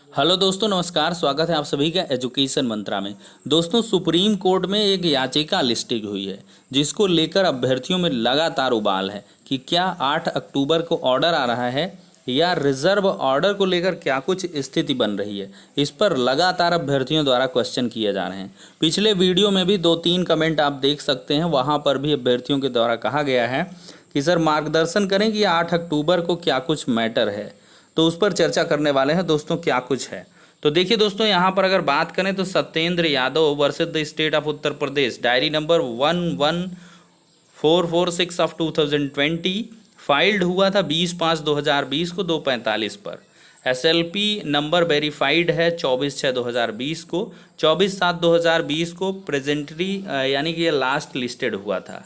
Hello दोस्तों, नमस्कार। स्वागत है आप सभी का एजुकेशन मंत्रा में। दोस्तों, सुप्रीम कोर्ट में एक याचिका लिस्टेड हुई है जिसको लेकर अभ्यर्थियों में लगातार उबाल है कि क्या 8 अक्टूबर को ऑर्डर आ रहा है या रिजर्व ऑर्डर को लेकर क्या कुछ स्थिति बन रही है। इस पर लगातार अभ्यर्थियों द्वारा क्वेश्चन किए जा रहे हैं। पिछले वीडियो में भी 2-3 कमेंट आप देख सकते हैं, वहाँ पर भी अभ्यर्थियों के द्वारा कहा गया है कि सर मार्गदर्शन करें कि 8 अक्टूबर को क्या कुछ मैटर है। तो उस पर चर्चा करने वाले हैं दोस्तों, क्या कुछ है। तो देखिए दोस्तों, यहाँ पर अगर बात करें तो Satyendra Yadav versus the state of Uttar Pradesh, diary number 11446 of 2020 filed हुआ था 20/5/2020 को 2:45 पर। SLP नंबर वेरीफाइड है 24/6/2020 को, 24/7/2020 को प्रेजेंटरी यानी कि ये लास्ट लिस्टेड हुआ था।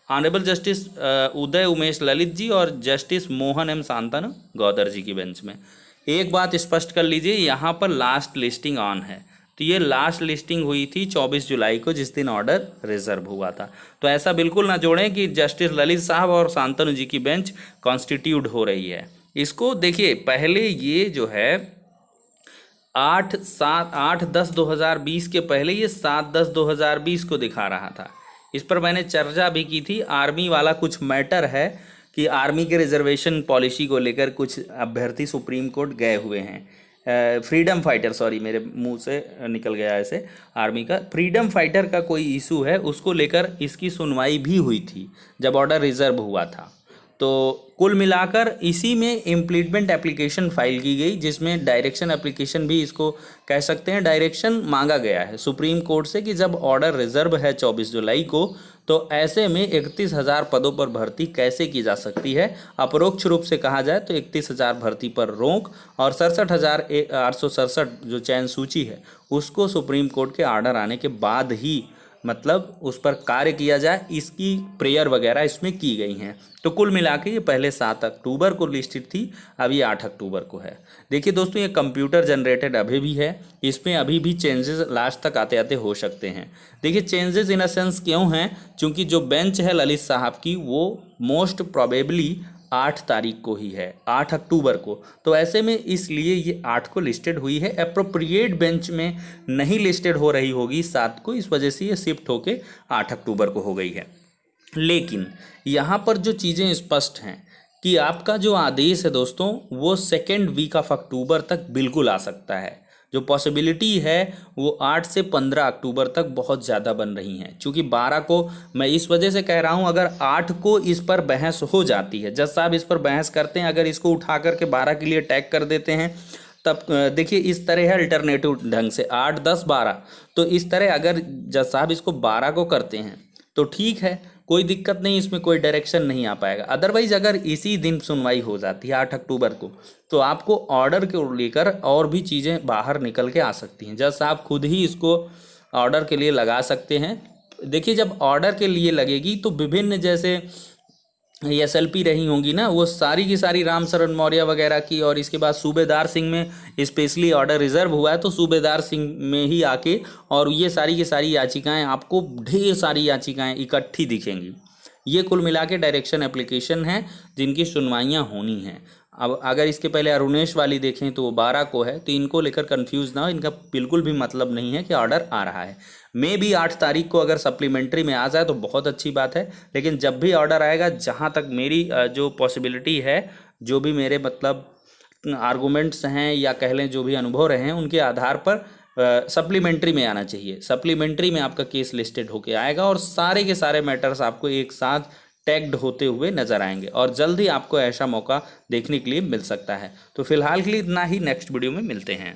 ऑनरेबल जस्टिस उदय उमेश ललित जी और जस्टिस मोहन एम शांतनु गौदर जी की बेंच में। एक बात स्पष्ट कर लीजिए, यहाँ पर लास्ट लिस्टिंग ऑन है। तो ये लास्ट लिस्टिंग हुई थी 24 जुलाई को, जिस दिन ऑर्डर रिजर्व हुआ था। तो ऐसा बिल्कुल ना जोड़ें कि जस्टिस ललित साहब और शांतनु जी की बेंच कॉन्स्टिट्यूट हो रही है। इसको देखिए, पहले ये जो है 8/10/2020 के पहले ये 7/10/2020 को दिखा रहा था। इस पर मैंने चर्चा भी की थी। आर्मी वाला कुछ मैटर है कि आर्मी के रिजर्वेशन पॉलिसी को लेकर कुछ अभ्यर्थी सुप्रीम कोर्ट गए हुए हैं। फ्रीडम फाइटर, सॉरी मेरे मुंह से निकल गया ऐसे, आर्मी का फ्रीडम फाइटर का कोई इशू है, उसको लेकर इसकी सुनवाई भी हुई थी जब ऑर्डर रिजर्व हुआ था। तो कुल मिलाकर इसी में इम्प्लीटमेंट एप्लीकेशन फाइल की गई, जिसमें डायरेक्शन एप्लीकेशन भी इसको कह सकते हैं। डायरेक्शन मांगा गया है सुप्रीम कोर्ट से कि जब ऑर्डर रिजर्व है 24 जुलाई को, तो ऐसे में 31,000 पदों पर भर्ती कैसे की जा सकती है। अपरोक्ष रूप से कहा जाए तो 31,000 भर्ती पर रोक और 67,867 जो चयन सूची है उसको सुप्रीम कोर्ट के ऑर्डर आने के बाद ही मतलब उस पर कार्य किया जाए, इसकी प्रेयर वगैरह इसमें की गई हैं। तो कुल मिला के ये पहले 7 अक्टूबर को लिस्टेड थी, अभी 8 अक्टूबर को है। देखिए दोस्तों, ये कंप्यूटर जनरेटेड अभी भी है, इसमें अभी भी चेंजेस लास्ट तक आते आते हो सकते हैं। देखिए चेंजेस इन अ सेंस क्यों हैं, क्योंकि जो बेंच है ललित साहब की वो मोस्ट प्रोबेबली 8 तारीख को ही है, 8 अक्टूबर को। तो ऐसे में इसलिए ये 8 को लिस्टेड हुई है, अप्रोप्रिएट बेंच में नहीं लिस्टेड हो रही होगी 7 को, इस वजह से ये शिफ्ट होके 8 अक्टूबर को हो गई है। लेकिन यहाँ पर जो चीज़ें स्पष्ट हैं कि आपका जो आदेश है दोस्तों, वो 2nd वीक ऑफ अक्टूबर तक बिल्कुल आ सकता है। जो पॉसिबिलिटी है वो 8 से 15 अक्टूबर तक बहुत ज़्यादा बन रही हैं। चूँकि 12 को मैं इस वजह से कह रहा हूँ, अगर 8 को इस पर बहस हो जाती है, जज साहब इस पर बहस करते हैं, अगर इसको उठा करके 12 के लिए टैग कर देते हैं, तब देखिए इस तरह है अल्टरनेटिव ढंग से 8, 10, 12। तो इस तरह अगर जज साहब इसको 12 को करते हैं तो ठीक है, कोई दिक्कत नहीं, इसमें कोई डायरेक्शन नहीं आ पाएगा। अदरवाइज अगर इसी दिन सुनवाई हो जाती है 8 अक्टूबर को, तो आपको ऑर्डर को लेकर और भी चीज़ें बाहर निकल के आ सकती हैं। जज साहब खुद ही इसको ऑर्डर के लिए लगा सकते हैं। देखिए जब ऑर्डर के लिए लगेगी तो विभिन्न जैसे SLP रही होंगी ना, वो सारी की सारी रामशरण मौर्य वगैरह की, और इसके बाद सूबेदार सिंह में स्पेशली ऑर्डर रिजर्व हुआ है तो सूबेदार सिंह में ही आके, और ये सारी की सारी याचिकाएं आपको ढेर सारी याचिकाएं इकट्ठी दिखेंगी। ये कुल मिला के डायरेक्शन एप्लीकेशन हैं जिनकी सुनवाइयाँ होनी हैं। अब अगर इसके पहले अरुणेश वाली देखें तो वो 12 को है, तो इनको लेकर कंफ्यूज ना हो, इनका बिल्कुल भी मतलब नहीं है कि ऑर्डर आ रहा है। मे भी 8 तारीख को अगर सप्लीमेंट्री में आ जाए तो बहुत अच्छी बात है, लेकिन जब भी ऑर्डर आएगा, जहाँ तक मेरी जो पॉसिबिलिटी है, जो भी मेरे मतलब आर्गूमेंट्स हैं या कह लें जो भी अनुभव रहे हैं, उनके आधार पर सप्लीमेंट्री में आना चाहिए। सप्लीमेंट्री में आपका केस लिस्टेड होके आएगा और सारे के सारे मैटर्स आपको एक साथ टैग्ड होते हुए नजर आएंगे, और जल्द ही आपको ऐसा मौका देखने के लिए मिल सकता है। तो फिलहाल के लिए इतना ही, नेक्स्ट वीडियो में मिलते हैं।